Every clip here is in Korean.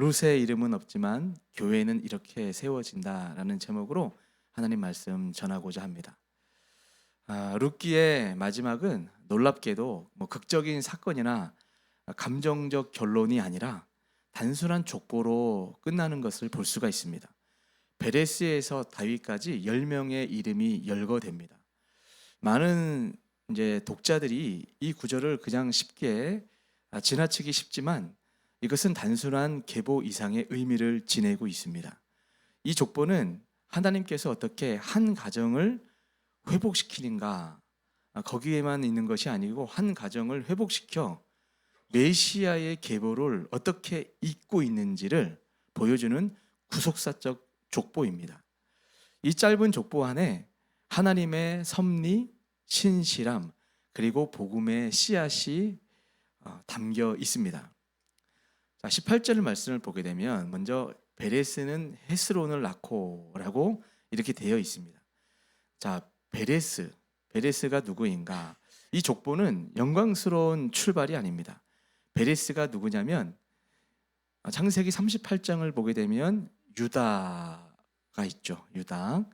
룻의 이름은 없지만 교회는 이렇게 세워진다라는 제목으로 하나님 말씀 전하고자 합니다. 룻기의 마지막은 놀랍게도 극적인 사건이나 감정적 결론이 아니라 단순한 족보로 끝나는 것을 볼 수가 있습니다. 베레스에서 다윗까지 10명의 이름이 열거됩니다. 많은 독자들이 이 구절을 그냥 쉽게 지나치기 쉽지만 이것은 단순한 계보 이상의 의미를 지니고 있습니다. 이 족보는 하나님께서 어떻게 한 가정을 회복시키는가, 거기에만 있는 것이 아니고 한 가정을 회복시켜 메시아의 계보를 어떻게 잇고 있는지를 보여주는 구속사적 족보입니다. 이 짧은 족보 안에 하나님의 섭리, 신실함, 그리고 복음의 씨앗이 담겨 있습니다. 18절 말씀을 보게 되면 먼저 베레스는 헤스론을 낳고라고 이렇게 되어 있습니다. 자, 베레스가 누구인가? 이 족보는 영광스러운 출발이 아닙니다. 베레스가 누구냐면 창세기 38장을 보게 되면 유다가 있죠. 유다,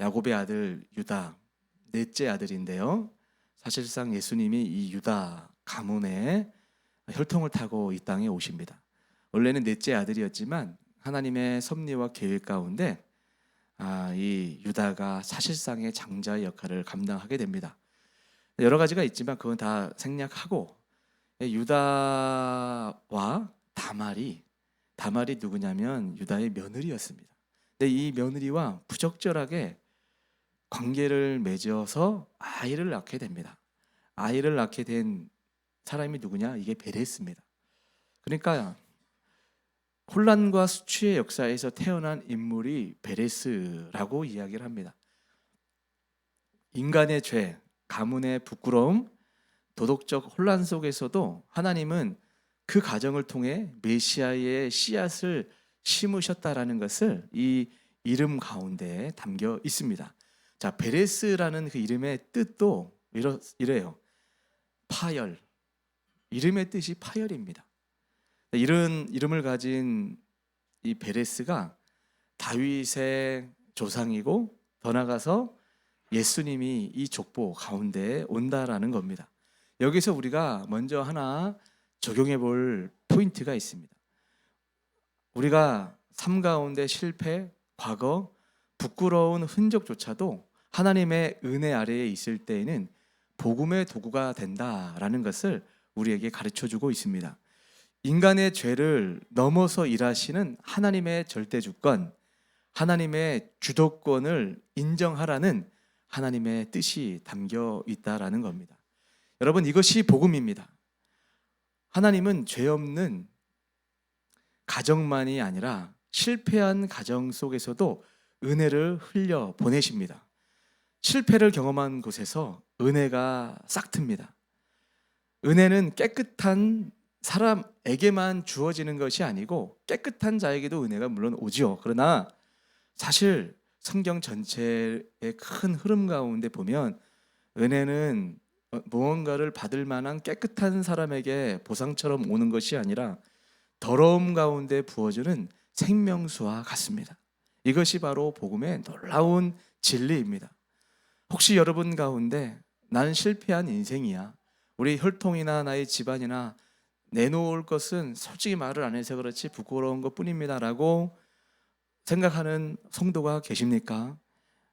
야곱의 아들 유다, 넷째 아들인데요. 사실상 예수님이 이 유다 가문의 혈통을 타고 이 땅에 오십니다. 원래는 넷째 아들이었지만 하나님의 섭리와 계획 가운데 이 유다가 사실상의 장자의 역할을 감당하게 됩니다. 여러 가지가 있지만 그건 다 생략하고 유다와 다말이 누구냐면 유다의 며느리였습니다. 근데 이 며느리와 부적절하게 관계를 맺어서 아이를 낳게 됩니다. 아이를 낳게 된 사람이 누구냐? 이게 베레스입니다. 그러니까 혼란과 수치의 역사에서 태어난 인물이 베레스라고 이야기를 합니다. 인간의 죄, 가문의 부끄러움, 도덕적 혼란 속에서도 하나님은 그 가정을 통해 메시아의 씨앗을 심으셨다라는 것을 이 이름 가운데 담겨 있습니다. 자, 베레스라는 그 이름의 뜻도 이래요. 파열. 이름의 뜻이 파열입니다. 이런 이름을 가진 이 베레스가 다윗의 조상이고 더 나아가서 예수님이 이 족보 가운데 온다라는 겁니다. 여기서 우리가 먼저 하나 적용해 볼 포인트가 있습니다. 우리가 삶 가운데 실패, 과거, 부끄러운 흔적조차도 하나님의 은혜 아래에 있을 때에는 복음의 도구가 된다라는 것을 우리에게 가르쳐주고 있습니다. 인간의 죄를 넘어서 일하시는 하나님의 절대주권, 하나님의 주도권을 인정하라는 하나님의 뜻이 담겨 있다라는 겁니다. 여러분, 이것이 복음입니다. 하나님은 죄 없는 가정만이 아니라 실패한 가정 속에서도 은혜를 흘려 보내십니다. 실패를 경험한 곳에서 은혜가 싹틉니다. 은혜는 깨끗한 사람에게만 주어지는 것이 아니고 깨끗한 자에게도 은혜가 물론 오지요. 그러나 사실 성경 전체의 큰 흐름 가운데 보면 은혜는 무언가를 받을 만한 깨끗한 사람에게 보상처럼 오는 것이 아니라 더러움 가운데 부어주는 생명수와 같습니다. 이것이 바로 복음의 놀라운 진리입니다. 혹시 여러분 가운데 나는 실패한 인생이야, 우리 혈통이나 나의 집안이나 내놓을 것은 솔직히 말을 안 해서 그렇지 부끄러운 것뿐입니다 라고 생각하는 성도가 계십니까?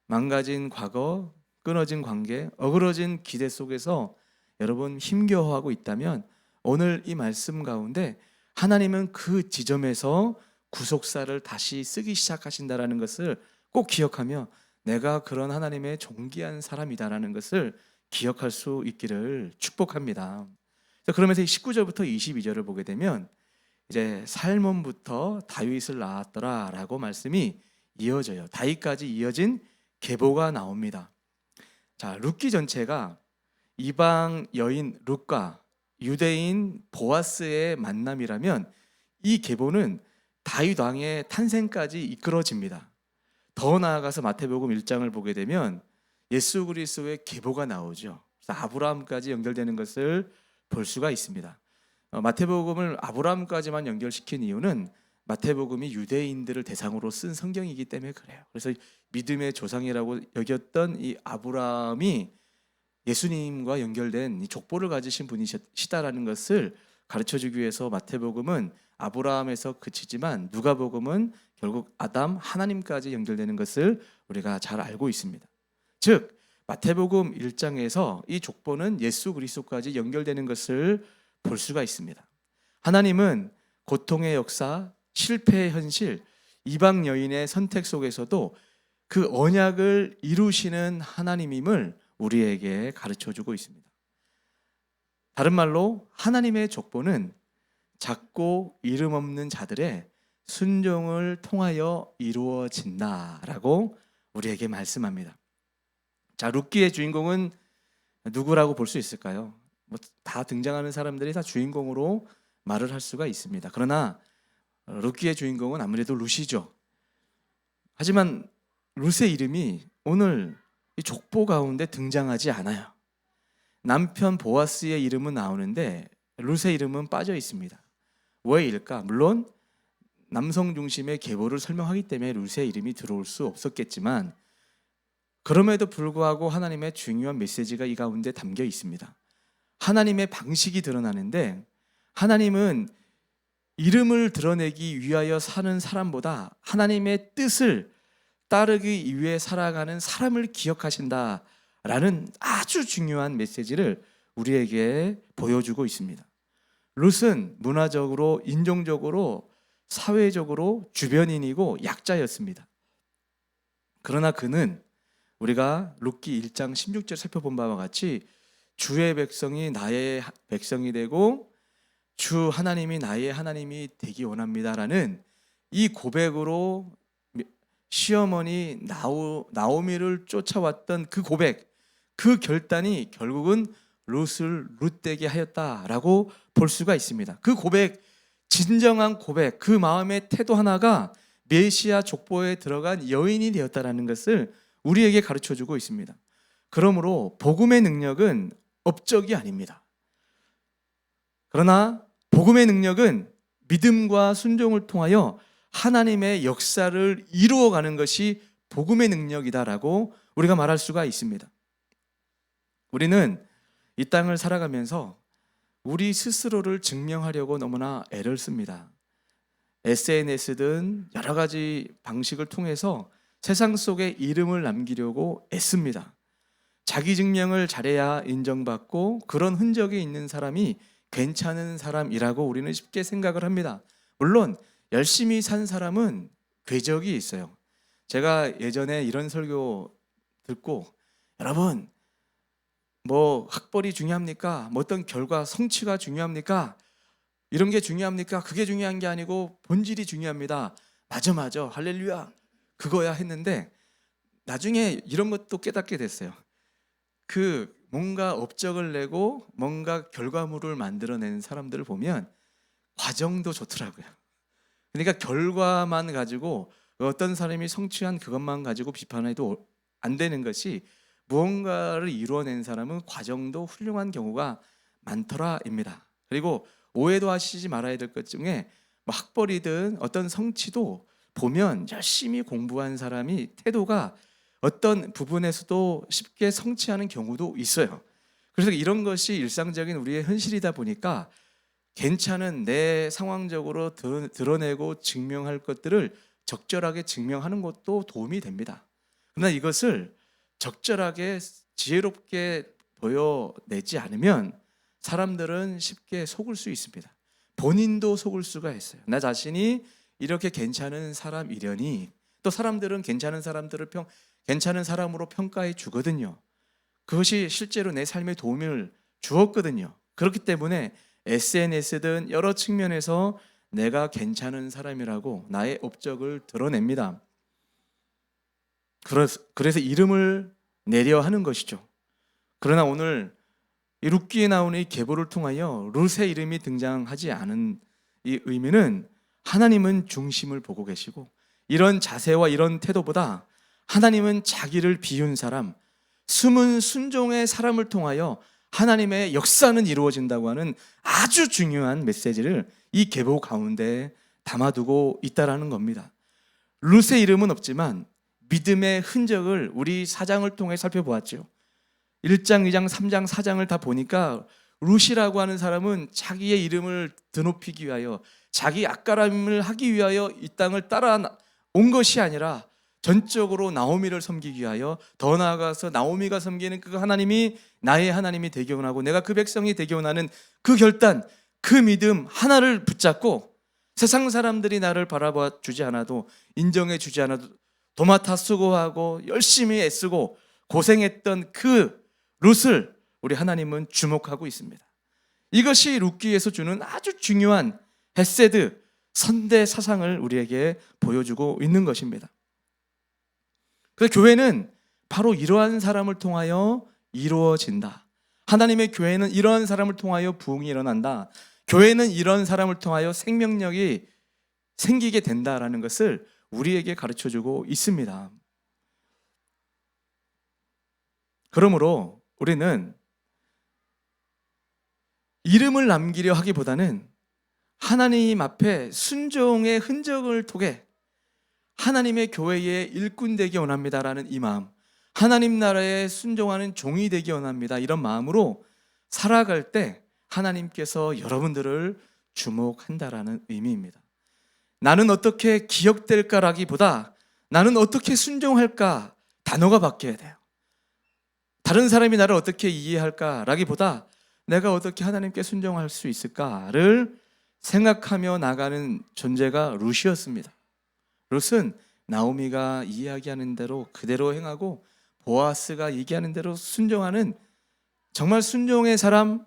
망가진 과거, 끊어진 관계, 어그러진 기대 속에서 여러분 힘겨워하고 있다면 오늘 이 말씀 가운데 하나님은 그 지점에서 구속사를 다시 쓰기 시작하신다라는 것을 꼭 기억하며 내가 그런 하나님의 존귀한 사람이다라는 것을 기억할 수 있기를 축복합니다. 그러면서 19절부터 22절을 보게 되면 이제 살몬부터 다윗을 낳았더라라고 말씀이 이어져요. 다윗까지 이어진 계보가 나옵니다. 자, 룻기 전체가 이방 여인 룻과 유대인 보아스의 만남이라면 이 계보는 다윗 왕의 탄생까지 이끌어집니다. 더 나아가서 마태복음 1장을 보게 되면 예수 그리스도의 계보가 나오죠. 아브라함까지 연결되는 것을 볼 수가 있습니다. 마태복음을 아브라함까지만 연결시킨 이유는 마태복음이 유대인들을 대상으로 쓴 성경이기 때문에 그래요. 그래서 믿음의 조상이라고 여겼던 이 아브라함이 예수님과 연결된 이 족보를 가지신 분이시다라는 것을 가르쳐주기 위해서 마태복음은 아브라함에서 그치지만 누가복음은 결국 아담 하나님까지 연결되는 것을 우리가 잘 알고 있습니다. 즉 마태복음 1장에서 이 족보는 예수 그리스도까지 연결되는 것을 볼 수가 있습니다. 하나님은 고통의 역사, 실패의 현실, 이방 여인의 선택 속에서도 그 언약을 이루시는 하나님임을 우리에게 가르쳐주고 있습니다. 다른 말로 하나님의 족보는 작고 이름 없는 자들의 순종을 통하여 이루어진다라고 우리에게 말씀합니다. 자, 룻기의 주인공은 누구라고 볼 수 있을까요? 다 등장하는 사람들이 다 주인공으로 말을 할 수가 있습니다. 그러나 룻기의 주인공은 아무래도 룻이죠. 하지만 룻의 이름이 오늘 이 족보 가운데 등장하지 않아요. 남편 보아스의 이름은 나오는데 룻의 이름은 빠져 있습니다. 왜일까? 물론 남성 중심의 계보를 설명하기 때문에 룻의 이름이 들어올 수 없었겠지만 그럼에도 불구하고 하나님의 중요한 메시지가 이 가운데 담겨 있습니다. 하나님의 방식이 드러나는데 하나님은 이름을 드러내기 위하여 사는 사람보다 하나님의 뜻을 따르기 위해 살아가는 사람을 기억하신다라는 아주 중요한 메시지를 우리에게 보여주고 있습니다. 룻은 문화적으로, 인종적으로, 사회적으로 주변인이고 약자였습니다. 그러나 그는 우리가 룻기 1장 16절 살펴본 바와 같이 주의 백성이 나의 백성이 되고 주 하나님이 나의 하나님이 되기 원합니다라는 이 고백으로 시어머니 나오미를 쫓아왔던 그 고백, 그 결단이 결국은 룻을 룻되게 하였다라고 볼 수가 있습니다. 그 고백, 진정한 고백, 그 마음의 태도 하나가 메시아 족보에 들어간 여인이 되었다라는 것을 우리에게 가르쳐주고 있습니다. 그러므로 복음의 능력은 업적이 아닙니다. 그러나 복음의 능력은 믿음과 순종을 통하여 하나님의 역사를 이루어가는 것이 복음의 능력이다라고 우리가 말할 수가 있습니다. 우리는 이 땅을 살아가면서 우리 스스로를 증명하려고 너무나 애를 씁니다. SNS든 여러 가지 방식을 통해서 세상 속에 이름을 남기려고 애씁니다. 자기 증명을 잘해야 인정받고 그런 흔적이 있는 사람이 괜찮은 사람이라고 우리는 쉽게 생각을 합니다. 물론 열심히 산 사람은 궤적이 있어요. 제가 예전에 이런 설교 듣고 여러분 뭐 학벌이 중요합니까? 뭐 어떤 결과 성취가 중요합니까? 이런 게 중요합니까? 그게 중요한 게 아니고 본질이 중요합니다. 맞아 할렐루야 그거야 했는데 나중에 이런 것도 깨닫게 됐어요. 그 뭔가 업적을 내고 뭔가 결과물을 만들어내는 사람들을 보면 과정도 좋더라고요. 그러니까 결과만 가지고 어떤 사람이 성취한 그것만 가지고 비판해도 안 되는 것이 무언가를 이루어낸 사람은 과정도 훌륭한 경우가 많더라입니다. 그리고 오해도 하시지 말아야 될 것 중에 뭐 학벌이든 어떤 성취도 보면 열심히 공부한 사람이 태도가 어떤 부분에서도 쉽게 성취하는 경우도 있어요. 그래서 이런 것이 일상적인 우리의 현실이다 보니까 괜찮은 내 상황적으로 드러내고 증명할 것들을 적절하게 증명하는 것도 도움이 됩니다. 그러나 이것을 적절하게 지혜롭게 보여내지 않으면 사람들은 쉽게 속을 수 있습니다. 본인도 속을 수가 있어요. 나 자신이 이렇게 괜찮은 사람이려니 또 사람들은 괜찮은 사람들을 괜찮은 사람으로 평가해 주거든요. 그것이 실제로 내 삶에 도움을 주었거든요. 그렇기 때문에 SNS든 여러 측면에서 내가 괜찮은 사람이라고 나의 업적을 드러냅니다. 그래서 이름을 내려 하는 것이죠. 그러나 오늘 이 룻기에 나오는 이 계보를 통하여 룻의 이름이 등장하지 않은 이 의미는 하나님은 중심을 보고 계시고 이런 자세와 이런 태도보다 하나님은 자기를 비운 사람, 숨은 순종의 사람을 통하여 하나님의 역사는 이루어진다고 하는 아주 중요한 메시지를 이 계보 가운데 담아두고 있다라는 겁니다. 룻의 이름은 없지만 믿음의 흔적을 우리 사장을 통해 살펴보았죠. 1장, 2장, 3장, 4장을 다 보니까 룻이라고 하는 사람은 자기의 이름을 드높이기 위하여, 자기 앞가림을 하기 위하여 이 땅을 따라온 것이 아니라 전적으로 나오미를 섬기기 위하여, 더 나아가서 나오미가 섬기는 그 하나님이 나의 하나님이 되게 원하고 내가 그 백성이 되게 원하는 그 결단, 그 믿음 하나를 붙잡고 세상 사람들이 나를 바라봐 주지 않아도, 인정해 주지 않아도 도맡아 수고하고 열심히 애쓰고 고생했던 그 룻을 우리 하나님은 주목하고 있습니다. 이것이 룻기에서 주는 아주 중요한 헤세드, 선대 사상을 우리에게 보여주고 있는 것입니다. 그래서 교회는 바로 이러한 사람을 통하여 이루어진다. 하나님의 교회는 이러한 사람을 통하여 부흥이 일어난다. 교회는 이런 사람을 통하여 생명력이 생기게 된다라는 것을 우리에게 가르쳐주고 있습니다. 그러므로 우리는 이름을 남기려 하기보다는 하나님 앞에 순종의 흔적을 통해 하나님의 교회의 일꾼 되기 원합니다라는 이 마음, 하나님 나라에 순종하는 종이 되기 원합니다, 이런 마음으로 살아갈 때 하나님께서 여러분들을 주목한다라는 의미입니다. 나는 어떻게 기억될까라기보다 나는 어떻게 순종할까, 단어가 바뀌어야 돼요. 다른 사람이 나를 어떻게 이해할까라기보다 내가 어떻게 하나님께 순종할 수 있을까를 생각하며 나가는 존재가 룻이었습니다. 룻은 나오미가 이야기하는 대로 그대로 행하고 보아스가 얘기하는 대로 순종하는, 정말 순종의 사람,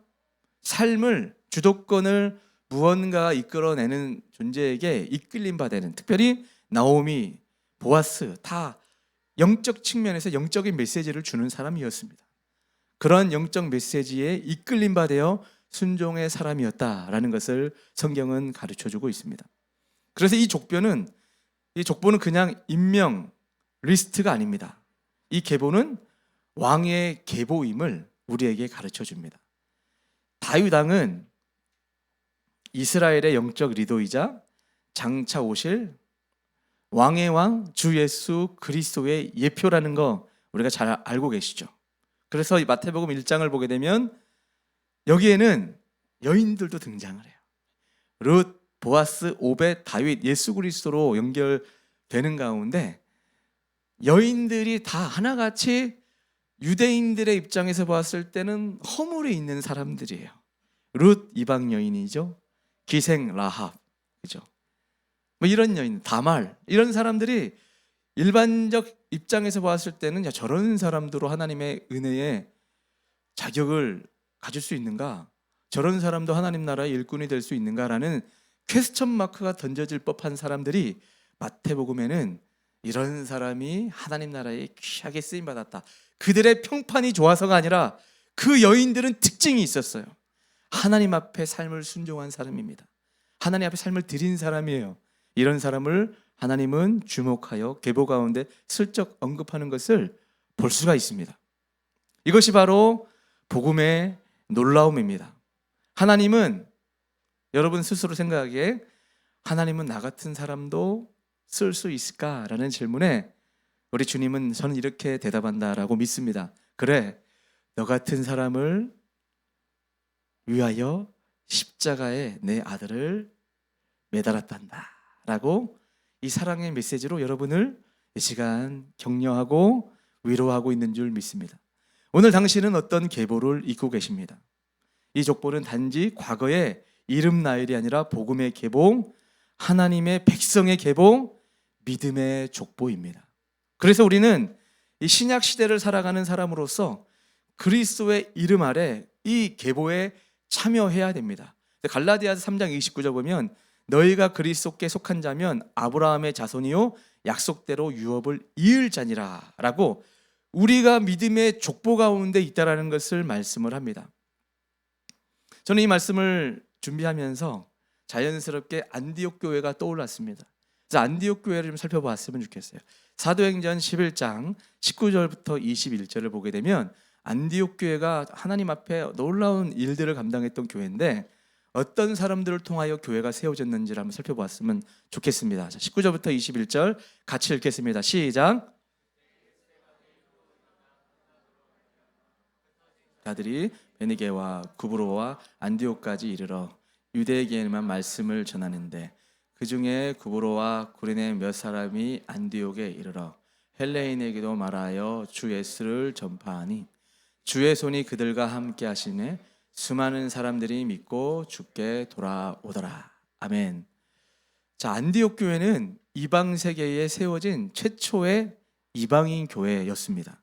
삶을, 주도권을 무언가 이끌어내는 존재에게 이끌림 받는, 특별히 나오미, 보아스 다 영적 측면에서 영적인 메시지를 주는 사람이었습니다. 그런 영적 메시지에 이끌림 받아 순종의 사람이었다라는 것을 성경은 가르쳐주고 있습니다. 그래서 이 족보는 그냥 인명 리스트가 아닙니다. 이 계보는 왕의 계보임을 우리에게 가르쳐줍니다. 다윗 왕은 이스라엘의 영적 리더이자 장차 오실 왕의 왕 주 예수 그리스도의 예표라는 거 우리가 잘 알고 계시죠. 그래서 마태복음 1장을 보게 되면 여기에는 여인들도 등장을 해요. 룻, 보아스, 오벳, 다윗, 예수 그리스도로 연결되는 가운데 여인들이 다 하나같이 유대인들의 입장에서 봤을 때는 허물이 있는 사람들이에요. 룻 이방 여인이죠. 기생 라합, 그죠? 뭐 이런 여인, 다말, 이런 사람들이 일반적 입장에서 봤을 때는 야, 저런 사람들로 하나님의 은혜에 자격을 가질 수 있는가? 저런 사람도 하나님 나라의 일꾼이 될 수 있는가라는 퀘스천 마크가 던져질 법한 사람들이 마태복음에는 이런 사람이 하나님 나라에 귀하게 쓰임 받았다. 그들의 평판이 좋아서가 아니라 그 여인들은 특징이 있었어요. 하나님 앞에 삶을 순종한 사람입니다. 하나님 앞에 삶을 드린 사람이에요. 이런 사람을 하나님은 주목하여 계보 가운데 슬쩍 언급하는 것을 볼 수가 있습니다. 이것이 바로 복음의 놀라움입니다. 하나님은, 여러분 스스로 생각하기에 하나님은 나 같은 사람도 쓸 수 있을까라는 질문에 우리 주님은 저는 이렇게 대답한다라고 믿습니다. 그래, 너 같은 사람을 위하여 십자가에 내 아들을 매달았단다 라고 이 사랑의 메시지로 여러분을 이 시간 격려하고 위로하고 있는 줄 믿습니다. 오늘 당신은 어떤 계보를 잇고 계십니다. 이 족보는 단지 과거의 이름 나열이 아니라 복음의 계보, 하나님의 백성의 계보, 믿음의 족보입니다. 그래서 우리는 이 신약 시대를 살아가는 사람으로서 그리스도의 이름 아래 이 계보에 참여해야 됩니다. 갈라디아서 3장 29절 보면 너희가 그리스도께 속한 자면 아브라함의 자손이요 약속대로 유업을 이을 자니라 라고 우리가 믿음의 족보 가운데 있다라는 것을 말씀을 합니다. 저는 이 말씀을 준비하면서 자연스럽게 안디옥 교회가 떠올랐습니다. 그래서 안디옥 교회를 좀 살펴봤으면 좋겠어요. 사도행전 11장 19절부터 21절을 보게 되면 안디옥 교회가 하나님 앞에 놀라운 일들을 감당했던 교회인데 어떤 사람들을 통하여 교회가 세워졌는지를 한번 살펴보았으면 좋겠습니다. 자, 19절부터 21절 같이 읽겠습니다. 시작. 자들이 베니게와 구브로와 안디옥까지 이르러 유대에게만 말씀을 전하는데 그 중에 구브로와 구레네 몇 사람이 안디옥에 이르러 헬레인에게도 말하여 주 예수를 전파하니 주의 손이 그들과 함께 하시네 수많은 사람들이 믿고 주께 돌아오더라. 아멘. 자, 안디옥 교회는 이방 세계에 세워진 최초의 이방인 교회였습니다.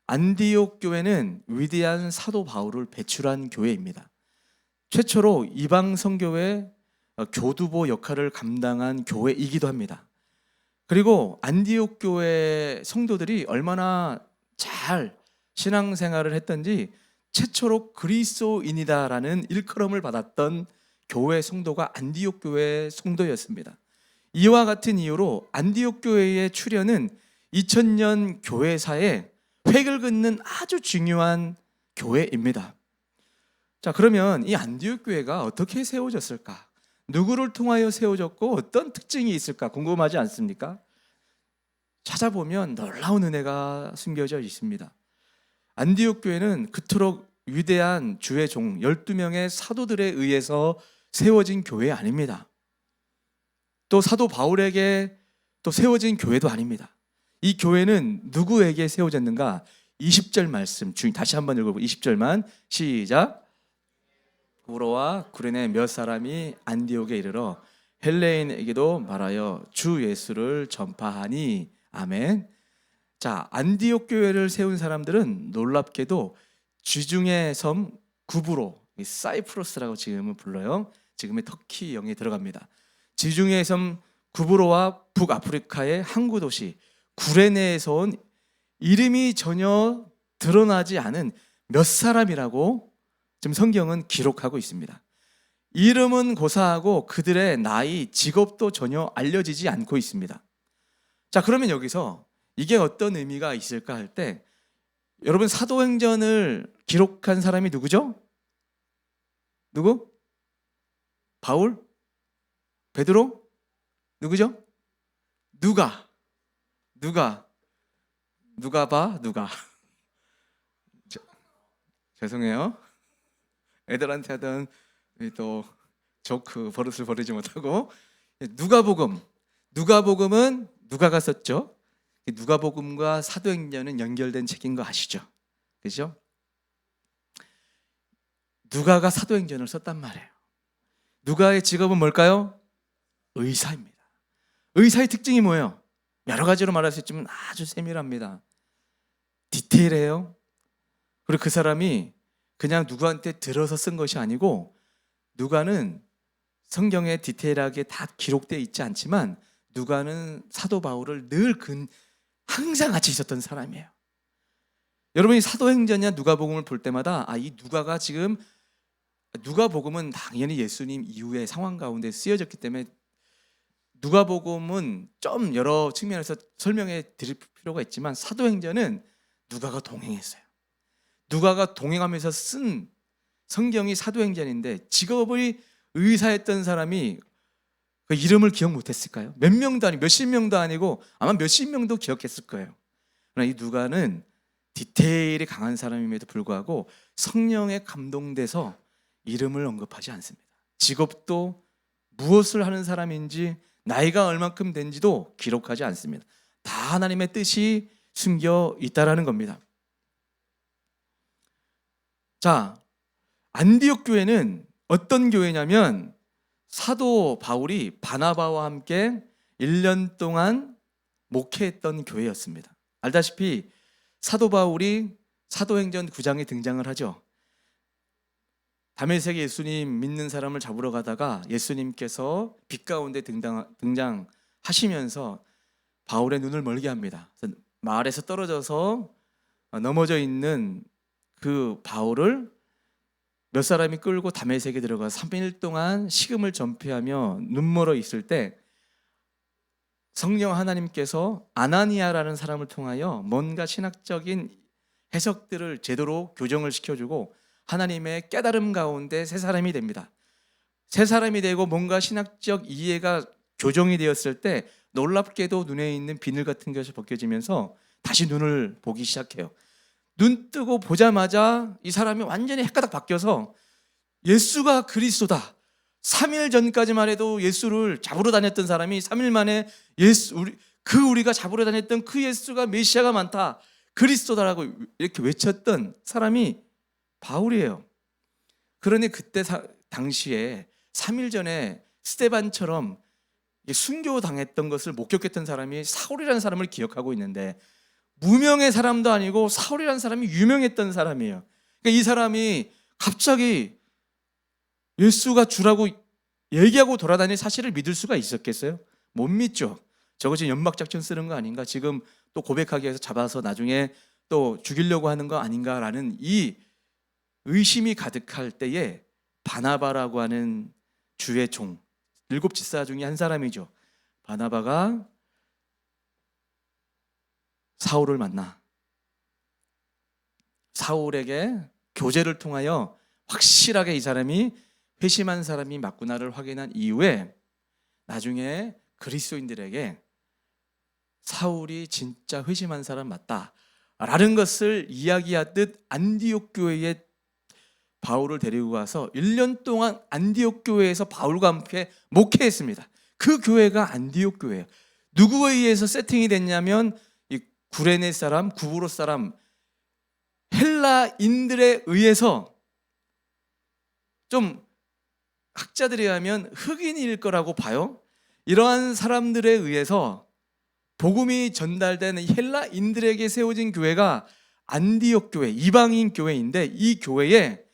안디옥 교회는 위대한 사도 바울을 배출한 교회입니다. 최초로 이방 선교회 교두보 역할을 감당한 교회이기도 합니다. 그리고 안디옥 교회 성도들이 얼마나 잘 신앙생활을 했던지 최초로 그리스도인이다라는 일컬음을 받았던 교회 성도가 안디옥 교회 성도였습니다. 이와 같은 이유로 안디옥 교회의 출현은 2000년 교회사에 획을 긋는 아주 중요한 교회입니다. 자, 그러면 이 안디옥 교회가 어떻게 세워졌을까? 누구를 통하여 세워졌고 어떤 특징이 있을까 궁금하지 않습니까? 찾아보면 놀라운 은혜가 숨겨져 있습니다. 안디옥 교회는 그토록 위대한 주의 종 12명의 사도들에 의해서 세워진 교회 아닙니다. 또 사도 바울에게 또 세워진 교회도 아닙니다. 이 교회는 누구에게 세워졌는가? 20절 말씀 다시 한번 읽어보고 20절만 시작. 구브로와 구레네 몇 사람이 안디옥에 이르러 헬레인에게도 말하여 주 예수를 전파하니. 아멘. 자, 안디옥 교회를 세운 사람들은 놀랍게도 지중해 섬 구브로, 사이프러스라고 지금은 불러요. 지금의 터키 영에 들어갑니다. 지중해 섬 구브로와 북아프리카의 항구 도시 구레네에서 온 이름이 전혀 드러나지 않은 몇 사람이라고 지금 성경은 기록하고 있습니다. 이름은 고사하고 그들의 나이, 직업도 전혀 알려지지 않고 있습니다. 자, 그러면 여기서 이게 어떤 의미가 있을까 할 때 여러분 사도행전을 기록한 사람이 누구죠? 누구? 바울? 베드로? 누구죠? 누가 죄송해요. 애들한테 하던 또 조크 버릇을 버리지 못하고 누가복음은 누가가 썼죠. 누가복음과 사도행전은 연결된 책인 거 아시죠? 그죠? 누가가 사도행전을 썼단 말이에요. 누가의 직업은 뭘까요? 의사입니다. 의사의 특징이 뭐예요? 여러 가지로 말할 수 있지만 아주 세밀합니다. 디테일해요. 그리고 그 사람이 그냥 누구한테 들어서 쓴 것이 아니고 누가는 성경에 디테일하게 다 기록되어 있지 않지만 누가는 사도 바울을 늘 항상 같이 있었던 사람이에요. 여러분이 사도행전이나 누가복음을 볼 때마다 이 누가가 지금 누가복음은 당연히 예수님 이후의 상황 가운데 쓰여졌기 때문에 누가복음은 좀 여러 측면에서 설명해 드릴 필요가 있지만 사도행전은 누가가 동행했어요. 누가가 동행하면서 쓴 성경이 사도행전인데 직업이 의사였던 사람이 그 이름을 기억 못했을까요? 몇 명도 아니고 몇십 명도 아니고 아마 몇십 명도 기억했을 거예요. 그러나 이 누가는 디테일이 강한 사람임에도 불구하고 성령에 감동돼서 이름을 언급하지 않습니다. 직업도 무엇을 하는 사람인지 나이가 얼만큼 된지도 기록하지 않습니다. 다 하나님의 뜻이 숨겨 있다라는 겁니다. 자, 안디옥 교회는 어떤 교회냐면 사도 바울이 바나바와 함께 1년 동안 목회했던 교회였습니다. 알다시피 사도 바울이 사도행전 9장에 등장을 하죠. 다메섹에 예수님 믿는 사람을 잡으러 가다가 예수님께서 빛 가운데 등장하시면서 바울의 눈을 멀게 합니다. 마을에서 떨어져서 넘어져 있는 그 바울을 몇 사람이 끌고 다메섹에 들어가 3일 동안 식음을 전폐하며 눈멀어 있을 때 성령 하나님께서 아나니아라는 사람을 통하여 뭔가 신학적인 해석들을 제대로 교정을 시켜주고 하나님의 깨달음 가운데 새 사람이 됩니다. 새 사람이 되고 뭔가 신학적 이해가 교정이 되었을 때 놀랍게도 눈에 있는 비늘 같은 것이 벗겨지면서 다시 눈을 보기 시작해요. 눈 뜨고 보자마자 이 사람이 완전히 헷가닥 바뀌어서 예수가 그리스도다. 3일 전까지만 해도 예수를 잡으러 다녔던 사람이 3일 만에 우리가 잡으러 다녔던 그 예수가 메시아가 많다. 그리스도다라고 이렇게 외쳤던 사람이 바울이에요. 그러니 그때 당시에 3일 전에 스데반처럼 순교당했던 것을 목격했던 사람이 사울이라는 사람을 기억하고 있는데, 무명의 사람도 아니고 사울이라는 사람이 유명했던 사람이에요. 그러니까 이 사람이 갑자기 예수가 주라고 얘기하고 돌아다니는 사실을 믿을 수가 있었겠어요? 못 믿죠. 저것이 연막작전 쓰는 거 아닌가, 지금 또 고백하기 위해서 잡아서 나중에 또 죽이려고 하는 거 아닌가라는 이 의심이 가득할 때에 바나바라고 하는 주의 종, 7 집사 중에 한 사람이죠. 바나바가 사울을 만나 사울에게 교제를 통하여 확실하게 이 사람이 회심한 사람이 맞구나를 확인한 이후에 나중에 그리스도인들에게 사울이 진짜 회심한 사람 맞다라는 것을 이야기하듯 안디옥 교회에 바울을 데리고 가서 1년 동안 안디옥 교회에서 바울과 함께 목회했습니다. 그 교회가 안디옥 교회예요. 누구에 의해서 세팅이 됐냐면 이 구레네 사람, 구브로 사람, 헬라인들에 의해서, 좀 학자들에 의하면 흑인일 거라고 봐요. 이러한 사람들에 의해서 복음이 전달된 헬라인들에게 세워진 교회가 안디옥 교회, 이방인 교회인데, 이 교회에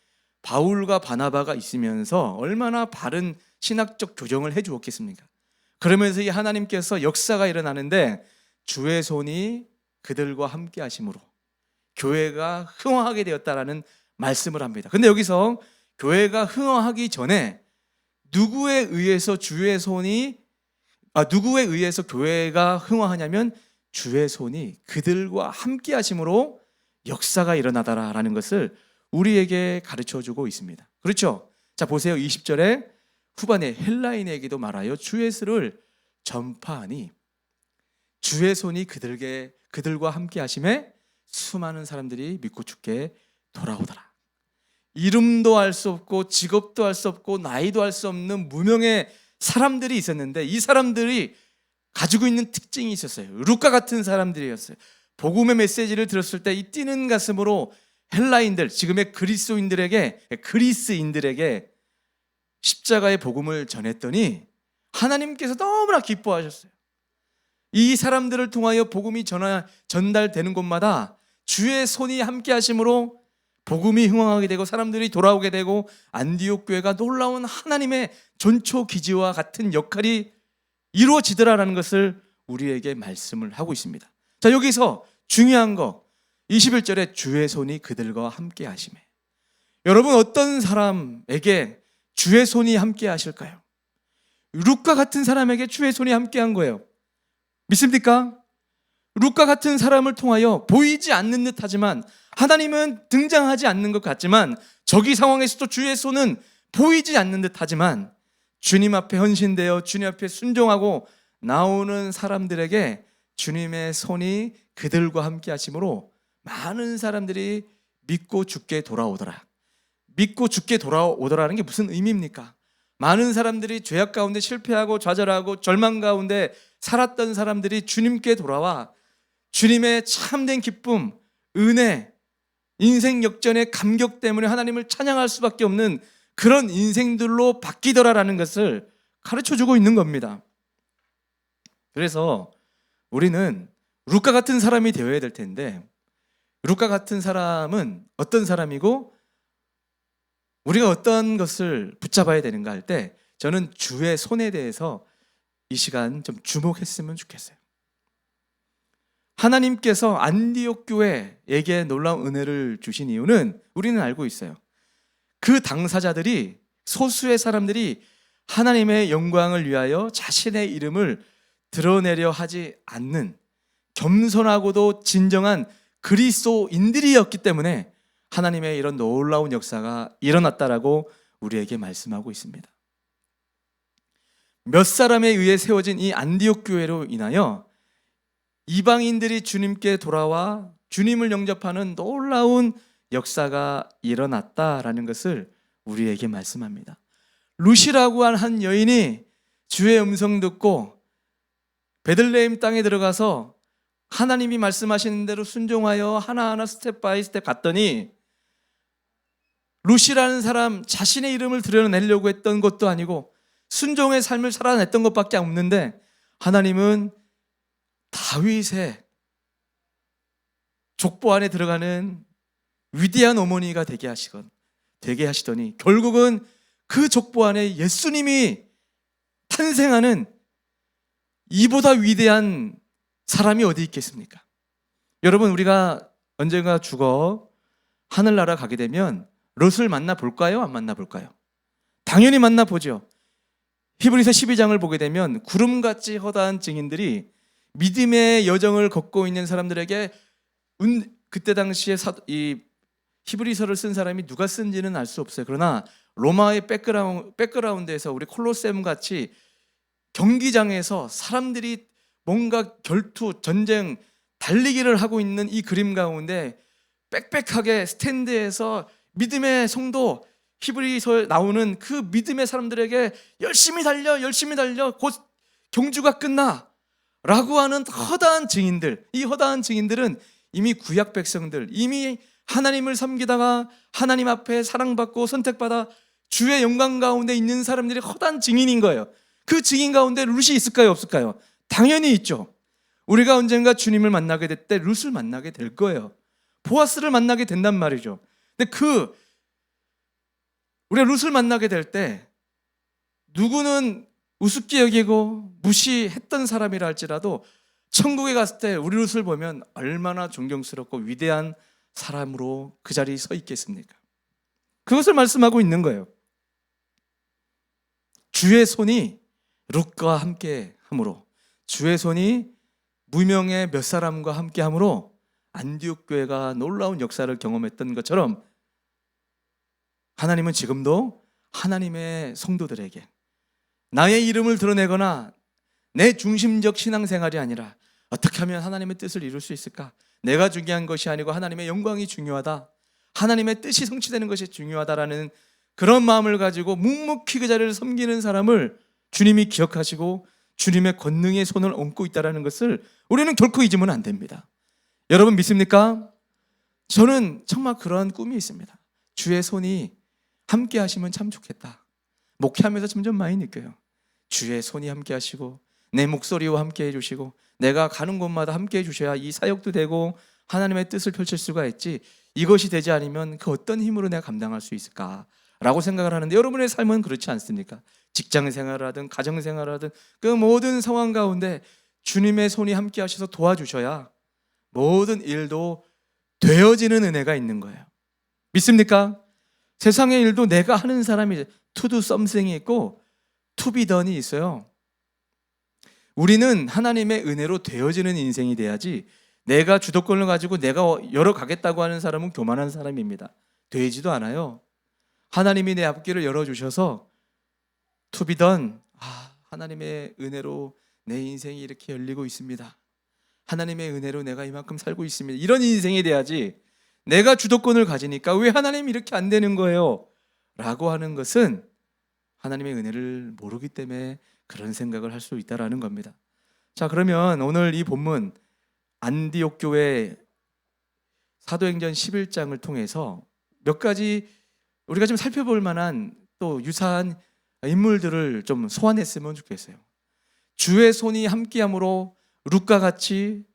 바울과 바나바가 있으면서 얼마나 바른 신학적 교정을 해 주었겠습니까? 그러면서 이 하나님께서 역사가 일어나는데 주의 손이 그들과 함께 하심으로 교회가 흥황하게 되었다라는 말씀을 합니다. 근데 여기서 교회가 흥황하기 전에 누구에 의해서 교회가 흥황하냐면 주의 손이 그들과 함께 하심으로 역사가 일어나더라라는 것을 우리에게 가르쳐주고 있습니다. 그렇죠? 자, 보세요. 20절에 후반에 헬라인에게도 말하여 주 예수를 전파하니 주의 손이 그들과 함께 하심에 수많은 사람들이 믿고 죽게 돌아오더라. 이름도 알 수 없고 직업도 알 수 없고 나이도 알 수 없는 무명의 사람들이 있었는데, 이 사람들이 가지고 있는 특징이 있었어요. 루카 같은 사람들이었어요. 복음의 메시지를 들었을 때 이 뛰는 가슴으로 헬라인들, 지금의 그리스인들에게 십자가의 복음을 전했더니 하나님께서 너무나 기뻐하셨어요. 이 사람들을 통하여 복음이 전달되는 곳마다 주의 손이 함께 하심으로 복음이 흥황하게 되고 사람들이 돌아오게 되고 안디옥 교회가 놀라운 하나님의 전초 기지와 같은 역할이 이루어지더라라는 것을 우리에게 말씀을 하고 있습니다. 자, 여기서 중요한 거 21절에 주의 손이 그들과 함께 하심에, 여러분 어떤 사람에게 주의 손이 함께 하실까요? 루카 같은 사람에게 주의 손이 함께 한 거예요. 믿습니까? 루카 같은 사람을 통하여 보이지 않는 듯 하지만, 하나님은 등장하지 않는 것 같지만, 저기 상황에서도 주의 손은 보이지 않는 듯 하지만 주님 앞에 헌신되어 주님 앞에 순종하고 나오는 사람들에게 주님의 손이 그들과 함께 하심으로 많은 사람들이 믿고 죽게 돌아오더라. 믿고 죽게 돌아오더라는 게 무슨 의미입니까? 많은 사람들이 죄악 가운데 실패하고 좌절하고 절망 가운데 살았던 사람들이 주님께 돌아와 주님의 참된 기쁨, 은혜, 인생 역전의 감격 때문에 하나님을 찬양할 수밖에 없는 그런 인생들로 바뀌더라라는 것을 가르쳐주고 있는 겁니다. 그래서 우리는 루카 같은 사람이 되어야 될 텐데, 루카 같은 사람은 어떤 사람이고 우리가 어떤 것을 붙잡아야 되는가 할 때, 저는 주의 손에 대해서 이 시간 좀 주목했으면 좋겠어요. 하나님께서 안디옥 교회에게 놀라운 은혜를 주신 이유는 우리는 알고 있어요. 그 당사자들이, 소수의 사람들이 하나님의 영광을 위하여 자신의 이름을 드러내려 하지 않는 겸손하고도 진정한 그리스도인들이었기 때문에 하나님의 이런 놀라운 역사가 일어났다라고 우리에게 말씀하고 있습니다. 몇 사람에 의해 세워진 이 안디옥 교회로 인하여 이방인들이 주님께 돌아와 주님을 영접하는 놀라운 역사가 일어났다라는 것을 우리에게 말씀합니다. 루시라고 한 여인이 주의 음성 듣고 베들레헴 땅에 들어가서 하나님이 말씀하시는 대로 순종하여 하나하나 스텝 바이 스텝 갔더니, 루시라는 사람 자신의 이름을 드러내려고 했던 것도 아니고 순종의 삶을 살아냈던 것밖에 없는데, 하나님은 다윗의 족보 안에 들어가는 위대한 어머니가 되게 하시더니 결국은 그 족보 안에 예수님이 탄생하는 이보다 위대한 사람이 어디 있겠습니까? 여러분, 우리가 언젠가 죽어 하늘나라 가게 되면 롯을 만나볼까요? 안 만나볼까요? 당연히 만나보죠. 히브리서 12장을 보게 되면 구름같이 허다한 증인들이 믿음의 여정을 걷고 있는 사람들에게, 그때 당시에 이 히브리서를 쓴 사람이 누가 쓴지는 알 수 없어요. 그러나 로마의 백그라운드에서 우리 콜로세움 같이 경기장에서 사람들이 뭔가 결투, 전쟁, 달리기를 하고 있는 이 그림 가운데 빽빽하게 스탠드에서 믿음의 성도, 히브리서에 나오는 그 믿음의 사람들에게 열심히 달려, 곧 경주가 끝나 라고 하는 허다한 증인들, 이 허다한 증인들은 이미 구약 백성들, 이미 하나님을 섬기다가 하나님 앞에 사랑받고 선택받아 주의 영광 가운데 있는 사람들이 허다한 증인인 거예요. 그 증인 가운데 룻이 있을까요, 없을까요? 당연히 있죠. 우리가 언젠가 주님을 만나게 될 때 룻을 만나게 될 거예요. 보아스를 만나게 된단 말이죠. 근데 우리가 룻을 만나게 될 때 누구는 우습게 여기고 무시했던 사람이라 할지라도 천국에 갔을 때 우리 룻을 보면 얼마나 존경스럽고 위대한 사람으로 그 자리에 서 있겠습니까? 그것을 말씀하고 있는 거예요. 주의 손이 룻과 함께 함으로, 주의 손이 무명의 몇 사람과 함께 함으로 안디옥 교회가 놀라운 역사를 경험했던 것처럼, 하나님은 지금도 하나님의 성도들에게 나의 이름을 드러내거나 내 중심적 신앙생활이 아니라 어떻게 하면 하나님의 뜻을 이룰 수 있을까? 내가 중요한 것이 아니고 하나님의 영광이 중요하다, 하나님의 뜻이 성취되는 것이 중요하다라는 그런 마음을 가지고 묵묵히 그 자리를 섬기는 사람을 주님이 기억하시고 주님의 권능의 손을 얹고 있다는 것을 우리는 결코 잊으면 안 됩니다. 여러분 믿습니까? 저는 정말 그런 꿈이 있습니다. 주의 손이 함께 하시면 참 좋겠다. 목회하면서 점점 많이 느껴요. 주의 손이 함께 하시고 내 목소리와 함께 해주시고 내가 가는 곳마다 함께 해주셔야 이 사역도 되고 하나님의 뜻을 펼칠 수가 있지, 이것이 되지 않으면 그 어떤 힘으로 내가 감당할 수 있을까라고 생각을 하는데, 여러분의 삶은 그렇지 않습니까? 직장생활을 하든 가정생활을 하든 그 모든 상황 가운데 주님의 손이 함께 하셔서 도와주셔야 모든 일도 되어지는 은혜가 있는 거예요. 믿습니까? 세상의 일도 내가 하는 사람이 to do something이 있고 to be done이 있어요. 우리는 하나님의 은혜로 되어지는 인생이 돼야지, 내가 주도권을 가지고 내가 열어가겠다고 하는 사람은 교만한 사람입니다. 되지도 않아요. 하나님이 내 앞길을 열어주셔서 to be done, 하나님의 은혜로 내 인생이 이렇게 열리고 있습니다, 하나님의 은혜로 내가 이만큼 살고 있습니다, 이런 인생이 돼야지, 내가 주도권을 가지니까 왜 하나님이 이렇게 안 되는 거예요? 라고 하는 것은 하나님의 은혜를 모르기 때문에 그런 생각을 할 수 있다는 겁니다. 자, 그러면 오늘 이 본문 안디옥 교회 사도행전 11장을 통해서 몇 가지 우리가 좀 살펴볼 만한 또 유사한 인물들을 좀 소환했으면 좋겠어요. 주의 손이 함께함으로 룻과 같이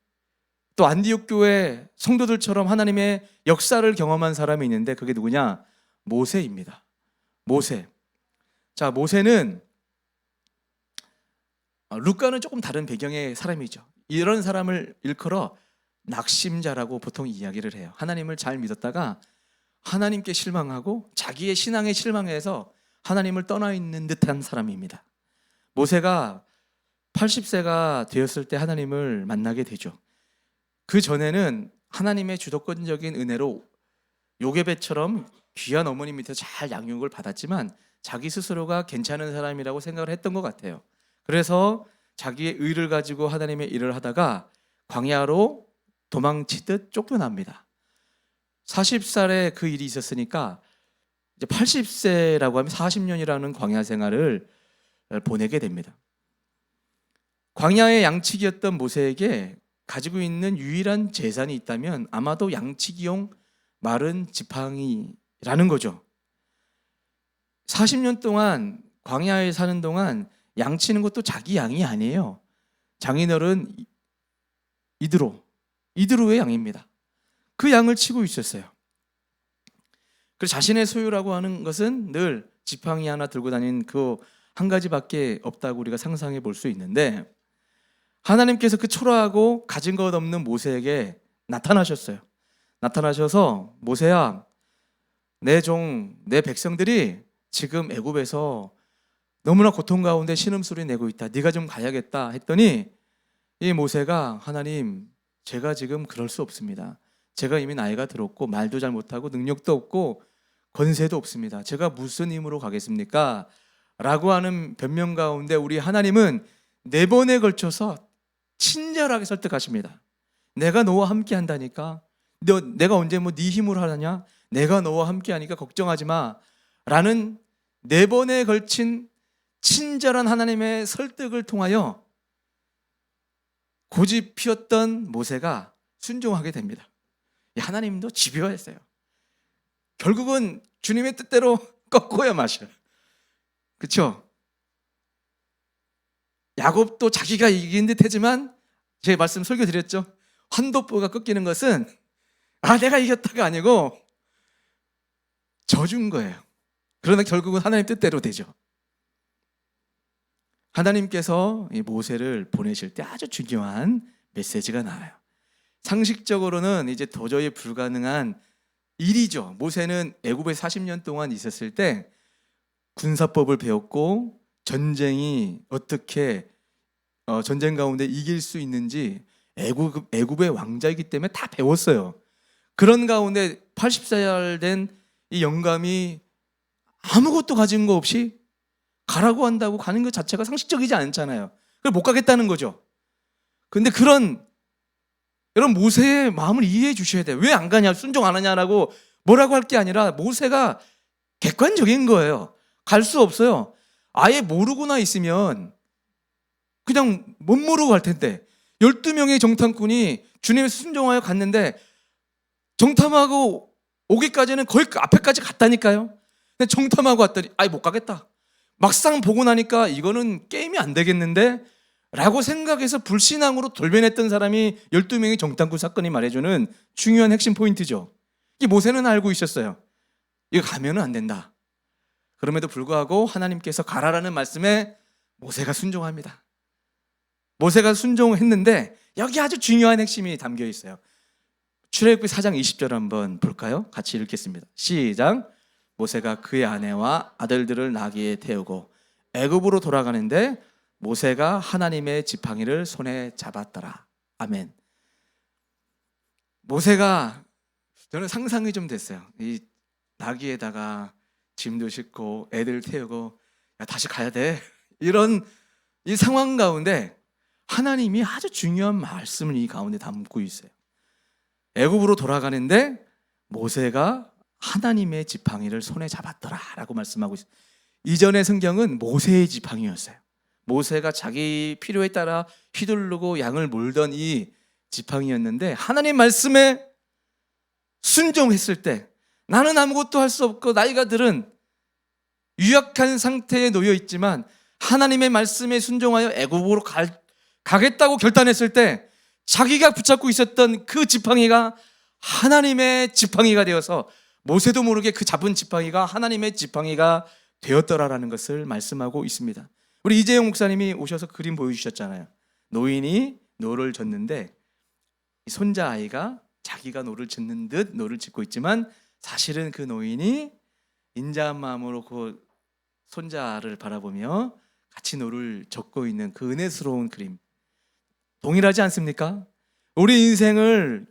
또 안디옥 교회 성도들처럼 하나님의 역사를 경험한 사람이 있는데, 그게 누구냐? 모세입니다. 모세. 자, 모세는 룻과는 조금 다른 배경의 사람이죠. 이런 사람을 일컬어 낙심자라고 보통 이야기를 해요. 하나님을 잘 믿었다가 하나님께 실망하고 자기의 신앙에 실망해서 하나님을 떠나 있는 듯한 사람입니다. 모세가 80세가 되었을 때 하나님을 만나게 되죠. 그 전에는 하나님의 주도권적인 은혜로 요게벳처럼 귀한 어머니 밑에서 잘 양육을 받았지만 자기 스스로가 괜찮은 사람이라고 생각을 했던 것 같아요. 그래서 자기의 의를 가지고 하나님의 일을 하다가 광야로 도망치듯 쫓겨납니다. 40살에 그 일이 있었으니까 이제 80세라고 하면 40년이라는 광야 생활을 보내게 됩니다. 광야의 양치기였던 모세에게 가지고 있는 유일한 재산이 있다면 아마도 양치기용 마른 지팡이라는 거죠. 40년 동안 광야에 사는 동안 양치는 것도 자기 양이 아니에요. 장인어른 이드로의 양입니다. 그 양을 치고 있었어요. 그래서 자신의 소유라고 하는 것은 늘 지팡이 하나 들고 다니는 그 한 가지밖에 없다고 우리가 상상해 볼 수 있는데, 하나님께서 그 초라하고 가진 것 없는 모세에게 나타나셨어요. 나타나셔서 모세야, 내 백성들이 지금 애굽에서 너무나 고통 가운데 신음소리 내고 있다. 네가 좀 가야겠다 했더니 이 모세가 하나님, 제가 지금 그럴 수 없습니다. 제가 이미 나이가 들었고 말도 잘 못하고 능력도 없고 권세도 없습니다. 제가 무슨 힘으로 가겠습니까? 라고 하는 변명 가운데 우리 하나님은 4번에 걸쳐서 친절하게 설득하십니다. 내가 너와 함께 한다니까. 내가 언제 네 힘으로 하느냐? 내가 너와 함께 하니까 걱정하지 마. 라는 4번에 걸친 친절한 하나님의 설득을 통하여 고집 피웠던 모세가 순종하게 됩니다. 하나님도 집요했어요. 결국은 주님의 뜻대로 꺾어야 마셔요. 그렇죠? 야곱도 자기가 이긴 듯 했지만 제 말씀 설교 드렸죠. 환도뼈가 꺾이는 것은 내가 이겼다가 아니고 져준 거예요. 그러나 결국은 하나님 뜻대로 되죠. 하나님께서 이 모세를 보내실 때 아주 중요한 메시지가 나와요. 상식적으로는 이제 도저히 불가능한 일이죠. 모세는 애굽에 40년 동안 있었을 때 군사법을 배웠고 전쟁이 어떻게 전쟁 가운데 이길 수 있는지 애굽의 왕자이기 때문에 다 배웠어요. 그런 가운데 80살 된 이 영감이 아무것도 가진 거 없이 가라고 한다고 가는 것 자체가 상식적이지 않잖아요. 그래서 못 가겠다는 거죠. 근데 여러분 모세의 마음을 이해해 주셔야 돼요. 왜 안 가냐, 순종 안 하냐라고 뭐라고 할 게 아니라 모세가 객관적인 거예요. 갈 수 없어요. 아예 모르고나 있으면 그냥 못 모르고 갈 텐데 12명의 정탐꾼이 주님의 순종하여 갔는데 정탐하고 오기까지는 거의 그 앞에까지 갔다니까요. 근데 정탐하고 왔더니 못 가겠다. 막상 보고 나니까 이거는 게임이 안 되겠는데 라고 생각해서 불신앙으로 돌변했던 사람이 12명의 정탐꾼 사건이 말해주는 중요한 핵심 포인트죠. 이 모세는 알고 있었어요. 이거 가면은 안 된다. 그럼에도 불구하고 하나님께서 가라라는 말씀에 모세가 순종합니다. 모세가 순종했는데 여기 아주 중요한 핵심이 담겨 있어요. 출애굽기 4장 20절 한번 볼까요? 같이 읽겠습니다. 시작. 모세가 그의 아내와 아들들을 나귀에 태우고 애굽으로 돌아가는데 모세가 하나님의 지팡이를 손에 잡았더라. 아멘. 모세가, 저는 상상이 좀 됐어요. 이 나귀에다가 짐도 싣고 애들 태우고 다시 가야 돼. 이런 이 상황 가운데 하나님이 아주 중요한 말씀을 이 가운데 담고 있어요. 애굽으로 돌아가는데 모세가 하나님의 지팡이를 손에 잡았더라 라고 말씀하고 있어요. 이전의 성경은 모세의 지팡이였어요. 모세가 자기 필요에 따라 휘두르고 양을 몰던 이 지팡이였는데 하나님 말씀에 순종했을 때 나는 아무것도 할 수 없고 나이가 들은 유약한 상태에 놓여 있지만 하나님의 말씀에 순종하여 애굽으로 가겠다고 결단했을 때 자기가 붙잡고 있었던 그 지팡이가 하나님의 지팡이가 되어서 모세도 모르게 그 잡은 지팡이가 하나님의 지팡이가 되었더라라는 것을 말씀하고 있습니다. 우리 이재용 목사님이 오셔서 그림 보여주셨잖아요. 노인이 노를 젓는데 손자아이가 자기가 노를 젓는 듯 노를 젓고 있지만 사실은 그 노인이 인자한 마음으로 그 손자를 바라보며 같이 노를 젓고 있는 그 은혜스러운 그림, 동일하지 않습니까? 우리 인생을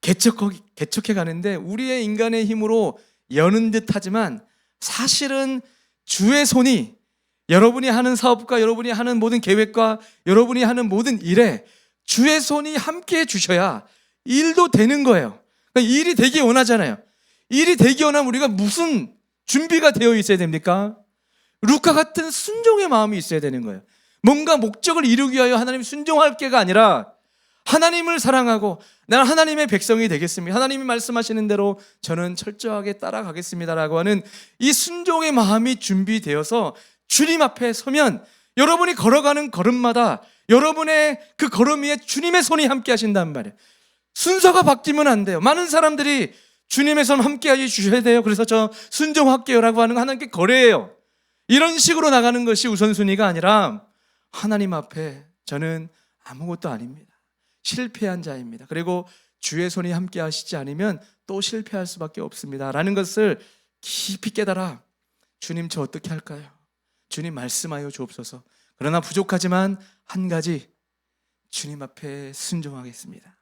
개척해 가는데 우리의 인간의 힘으로 여는 듯 하지만 사실은 주의 손이 여러분이 하는 사업과 여러분이 하는 모든 계획과 여러분이 하는 모든 일에 주의 손이 함께 해 주셔야 일도 되는 거예요. 그러니까 일이 되기 원하잖아요. 일이 되기 원하면 우리가 무슨 준비가 되어 있어야 됩니까? 루카 같은 순종의 마음이 있어야 되는 거예요. 뭔가 목적을 이루기 위하여 하나님 순종할 게가 아니라 하나님을 사랑하고 나는 하나님의 백성이 되겠습니다. 하나님이 말씀하시는 대로 저는 철저하게 따라가겠습니다라고 하는 이 순종의 마음이 준비되어서 주님 앞에 서면 여러분이 걸어가는 걸음마다 여러분의 그 걸음 위에 주님의 손이 함께 하신단 말이에요. 순서가 바뀌면 안 돼요. 많은 사람들이 주님의 손 함께 해 주셔야 돼요. 그래서 저 순종할게요라고 하는 거 하나님께 거래예요. 이런 식으로 나가는 것이 우선순위가 아니라 하나님 앞에 저는 아무것도 아닙니다. 실패한 자입니다. 그리고 주의 손이 함께 하시지 않으면 또 실패할 수밖에 없습니다. 라는 것을 깊이 깨달아 주님 저 어떻게 할까요? 주님 말씀하여 주옵소서. 그러나 부족하지만 한 가지 주님 앞에 순종하겠습니다.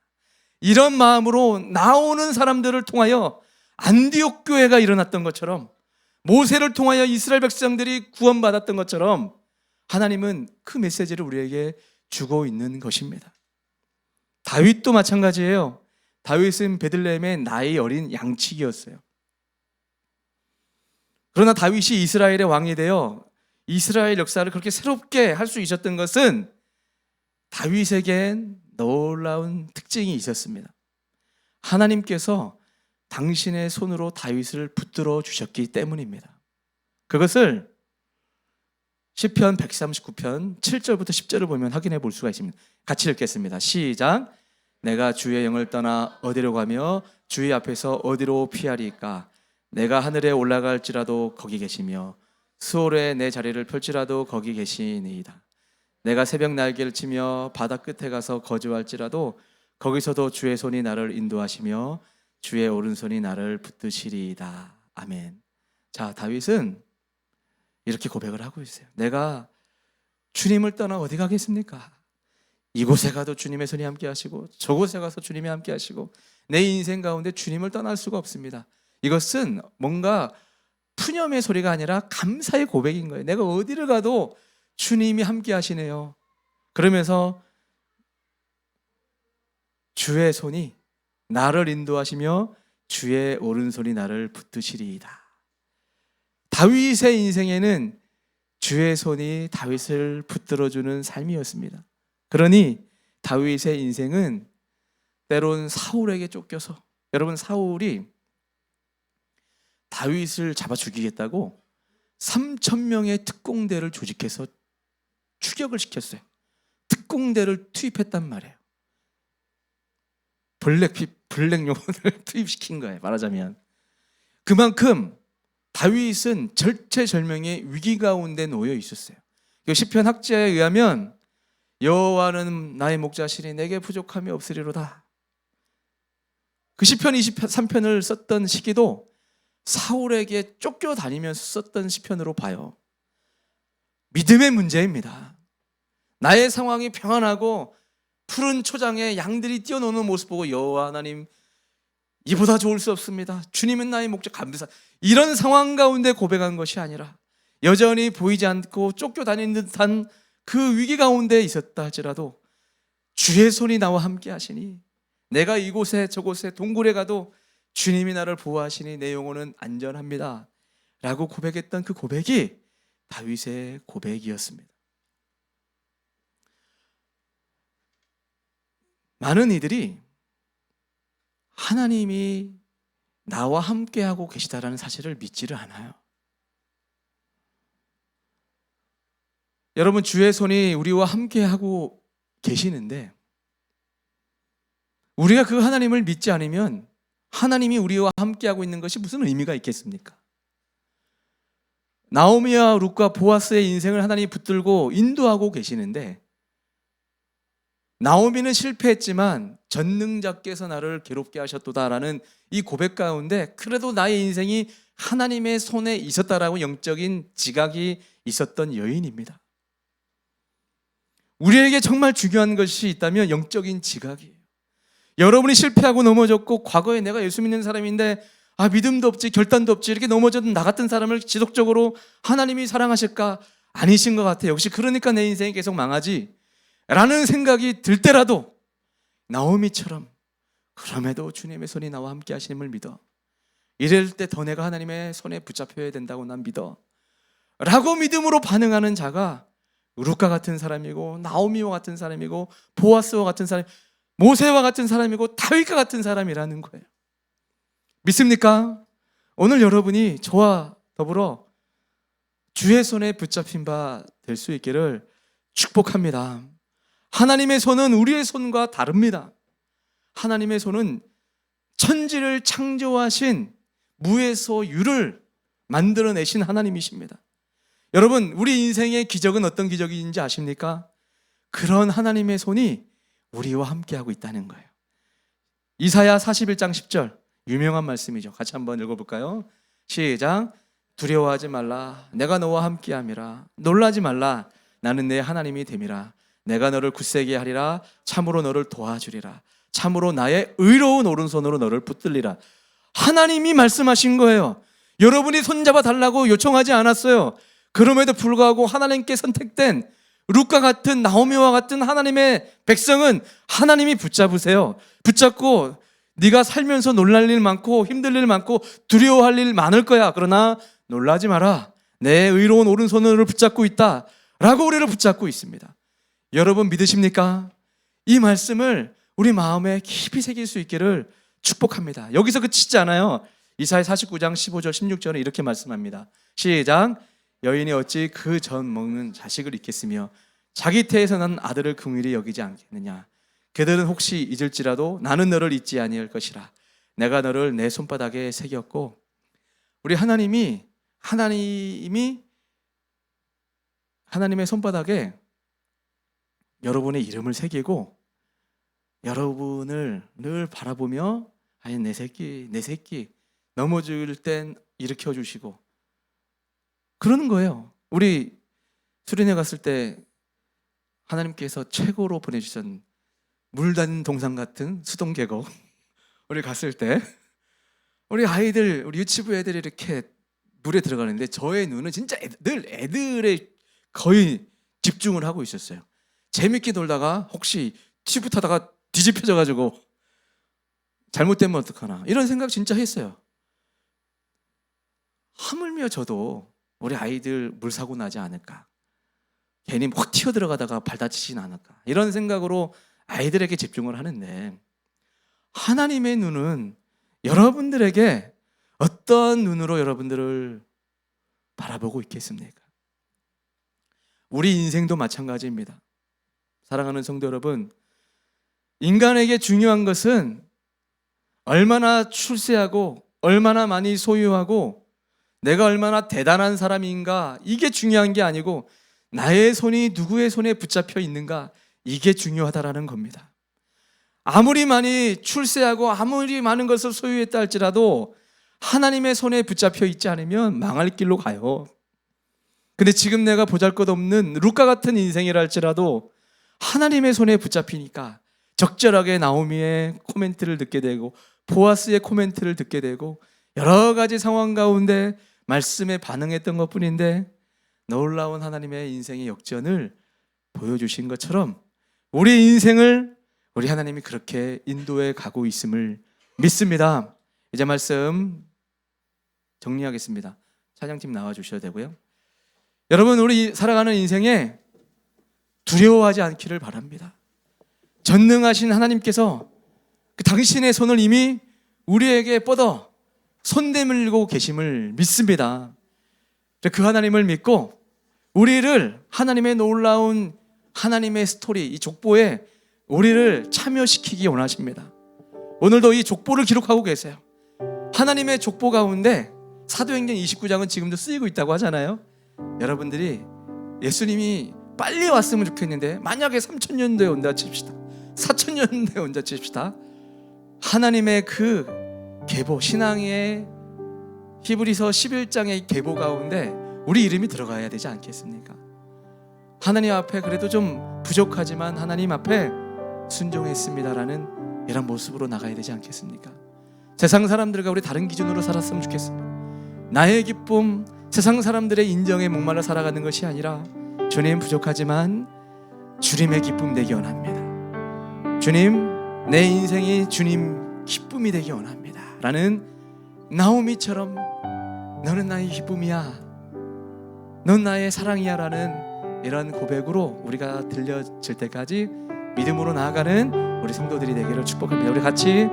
이런 마음으로 나오는 사람들을 통하여 안디옥 교회가 일어났던 것처럼 모세를 통하여 이스라엘 백성들이 구원받았던 것처럼 하나님은 그 메시지를 우리에게 주고 있는 것입니다. 다윗도 마찬가지예요. 다윗은 베들레헴의 나이 어린 양치기였어요. 그러나 다윗이 이스라엘의 왕이 되어 이스라엘 역사를 그렇게 새롭게 할 수 있었던 것은 다윗에겐 놀라운 특징이 있었습니다. 하나님께서 당신의 손으로 다윗을 붙들어 주셨기 때문입니다. 그것을 시편 139편 7절부터 10절을 보면 확인해 볼 수가 있습니다. 같이 읽겠습니다. 시작. 내가 주의 영을 떠나 어디로 가며 주의 앞에서 어디로 피하리까? 내가 하늘에 올라갈지라도 거기 계시며 수월에 내 자리를 펼지라도 거기 계시니이다. 내가 새벽 날개를 치며 바다 끝에 가서 거주할지라도 거기서도 주의 손이 나를 인도하시며 주의 오른손이 나를 붙드시리이다. 아멘. 자, 다윗은 이렇게 고백을 하고 있어요. 내가 주님을 떠나 어디 가겠습니까? 이곳에 가도 주님의 손이 함께 하시고 저곳에 가서 주님이 함께 하시고 내 인생 가운데 주님을 떠날 수가 없습니다. 이것은 뭔가 푸념의 소리가 아니라 감사의 고백인 거예요. 내가 어디를 가도 주님이 함께 하시네요. 그러면서 주의 손이 나를 인도하시며 주의 오른손이 나를 붙드시리이다. 다윗의 인생에는 주의 손이 다윗을 붙들어주는 삶이었습니다. 그러니 다윗의 인생은 때론 사울에게 쫓겨서, 여러분 사울이 다윗을 잡아 죽이겠다고 3,000명의 특공대를 조직해서 추격을 시켰어요. 특공대를 투입했단 말이에요. 블랙 용어를 투입시킨 거예요. 말하자면 그만큼 다윗은 절체절명의 위기 가운데 놓여 있었어요. 시편 학자에 의하면 여호와는 나의 목자시니 내게 부족함이 없으리로다. 그 시편 23편을 썼던 시기도 사울에게 쫓겨다니면서 썼던 시편으로 봐요. 믿음의 문제입니다. 나의 상황이 평안하고 푸른 초장에 양들이 뛰어노는 모습 보고 여호와 하나님 이보다 좋을 수 없습니다. 주님은 나의 목자 감사. 이런 상황 가운데 고백한 것이 아니라 여전히 보이지 않고 쫓겨다니는 듯한 그 위기 가운데 있었다 할지라도 주의 손이 나와 함께 하시니 내가 이곳에 저곳에 동굴에 가도 주님이 나를 보호하시니 내 영혼은 안전합니다 라고 고백했던 그 고백이 다윗의 고백이었습니다. 많은 이들이 하나님이 나와 함께하고 계시다라는 사실을 믿지를 않아요. 여러분 주의 손이 우리와 함께하고 계시는데 우리가 그 하나님을 믿지 않으면 하나님이 우리와 함께하고 있는 것이 무슨 의미가 있겠습니까? 나오미와 룻과 보아스의 인생을 하나님이 붙들고 인도하고 계시는데 나오미는 실패했지만 전능자께서 나를 괴롭게 하셨도다라는 이 고백 가운데 그래도 나의 인생이 하나님의 손에 있었다라고 영적인 지각이 있었던 여인입니다. 우리에게 정말 중요한 것이 있다면 영적인 지각이에요. 여러분이 실패하고 넘어졌고 과거에 내가 예수 믿는 사람인데 믿음도 없지 결단도 없지 이렇게 넘어졌던 나 같은 사람을 지속적으로 하나님이 사랑하실까? 아니신 것 같아. 역시 그러니까 내 인생이 계속 망하지 라는 생각이 들 때라도 나오미처럼 그럼에도 주님의 손이 나와 함께 하심을 믿어. 이럴 때 더 내가 하나님의 손에 붙잡혀야 된다고 난 믿어 라고 믿음으로 반응하는 자가 루카 같은 사람이고, 나오미와 같은 사람이고, 보아스와 같은 사람, 모세와 같은 사람이고, 다윗과 같은 사람이라는 거예요. 믿습니까? 오늘 여러분이 저와 더불어 주의 손에 붙잡힌 바 될 수 있기를 축복합니다. 하나님의 손은 우리의 손과 다릅니다. 하나님의 손은 천지를 창조하신 무에서 유를 만들어내신 하나님이십니다. 여러분, 우리 인생의 기적은 어떤 기적인지 아십니까? 그런 하나님의 손이 우리와 함께하고 있다는 거예요. 이사야 41장 10절, 유명한 말씀이죠. 같이 한번 읽어볼까요? 시작. 두려워하지 말라. 내가 너와 함께함이라. 놀라지 말라. 나는 내 하나님이 됨이라. 내가 너를 굳세게 하리라. 참으로 너를 도와주리라. 참으로 나의 의로운 오른손으로 너를 붙들리라. 하나님이 말씀하신 거예요. 여러분이 손잡아 달라고 요청하지 않았어요. 그럼에도 불구하고 하나님께 선택된 룻과 같은, 나오미와 같은 하나님의 백성은 하나님이 붙잡으세요. 붙잡고 네가 살면서 놀랄 일 많고 힘들 일 많고 두려워할 일 많을 거야. 그러나 놀라지 마라. 내 의로운 오른손으로 붙잡고 있다 라고 우리를 붙잡고 있습니다. 여러분 믿으십니까? 이 말씀을 우리 마음에 깊이 새길 수 있기를 축복합니다. 여기서 그치지 않아요. 이사야 49장 15절 16절에 이렇게 말씀합니다. 시작. 여인이 어찌 그 전 먹는 자식을 잊겠으며 자기 태에서 난 아들을 긍휼히 여기지 않겠느냐. 그들은 혹시 잊을지라도 나는 너를 잊지 아니할 것이라. 내가 너를 내 손바닥에 새겼고. 우리 하나님의 손바닥에 여러분의 이름을 새기고 여러분을 늘 바라보며 아니 내 새끼 넘어질 땐 일으켜 주시고 그러는 거예요. 우리 수련회 갔을 때 하나님께서 최고로 보내주신 물 닿는 동상 같은 수동 계곡 우리 갔을 때 우리 아이들, 우리 유치부 애들이 이렇게 물에 들어가는데 저의 눈은 진짜 늘 애들의 거의 집중을 하고 있었어요. 재밌게 놀다가 혹시 튜브 타다가 뒤집혀져가지고 잘못되면 어떡하나 이런 생각 진짜 했어요. 하물며 저도 우리 아이들 물사고 나지 않을까, 괜히 확 튀어들어가다가 발 다치진 않을까 이런 생각으로 아이들에게 집중을 하는데 하나님의 눈은 여러분들에게 어떤 눈으로 여러분들을 바라보고 있겠습니까? 우리 인생도 마찬가지입니다. 사랑하는 성도 여러분, 인간에게 중요한 것은 얼마나 출세하고 얼마나 많이 소유하고 내가 얼마나 대단한 사람인가 이게 중요한 게 아니고 나의 손이 누구의 손에 붙잡혀 있는가 이게 중요하다라는 겁니다. 아무리 많이 출세하고 아무리 많은 것을 소유했다 할지라도 하나님의 손에 붙잡혀 있지 않으면 망할 길로 가요. 근데 지금 내가 보잘것없는 룻과 같은 인생이라 할지라도 하나님의 손에 붙잡히니까 적절하게 나오미의 코멘트를 듣게 되고 보아스의 코멘트를 듣게 되고 여러 가지 상황 가운데 말씀에 반응했던 것뿐인데 놀라운 하나님의 인생의 역전을 보여주신 것처럼 우리 인생을 우리 하나님이 그렇게 인도해 가고 있음을 믿습니다. 이제 말씀 정리하겠습니다. 찬양팀 나와주셔야 되고요. 여러분, 우리 살아가는 인생에 두려워하지 않기를 바랍니다. 전능하신 하나님께서 그 당신의 손을 이미 우리에게 뻗어 손 내밀고 계심을 믿습니다. 그 하나님을 믿고 우리를 하나님의 놀라운 하나님의 스토리, 이 족보에 우리를 참여시키기 원하십니다. 오늘도 이 족보를 기록하고 계세요. 하나님의 족보 가운데 사도행전 29장은 지금도 쓰이고 있다고 하잖아요. 여러분들이 예수님이 빨리 왔으면 좋겠는데 만약에 3000년도에 온다 칩시다. 4000년도에 온다 칩시다. 하나님의 그 계보, 신앙의 히브리서 11장의 계보 가운데 우리 이름이 들어가야 되지 않겠습니까? 하나님 앞에 그래도 좀 부족하지만 하나님 앞에 순종했습니다라는 이런 모습으로 나가야 되지 않겠습니까? 세상 사람들과 우리 다른 기준으로 살았으면 좋겠습니다. 나의 기쁨, 세상 사람들의 인정에 목말라 살아가는 것이 아니라 주님 부족하지만 주님의 기쁨 되기 원합니다. 주님, 내 인생이 주님 기쁨이 되기 원합니다 라는 나오미처럼 너는 나의 기쁨이야, 넌 나의 사랑이야 라는 이런 고백으로 우리가 들려질 때까지 믿음으로 나아가는 우리 성도들이 되기를 축복합니다. 우리 같이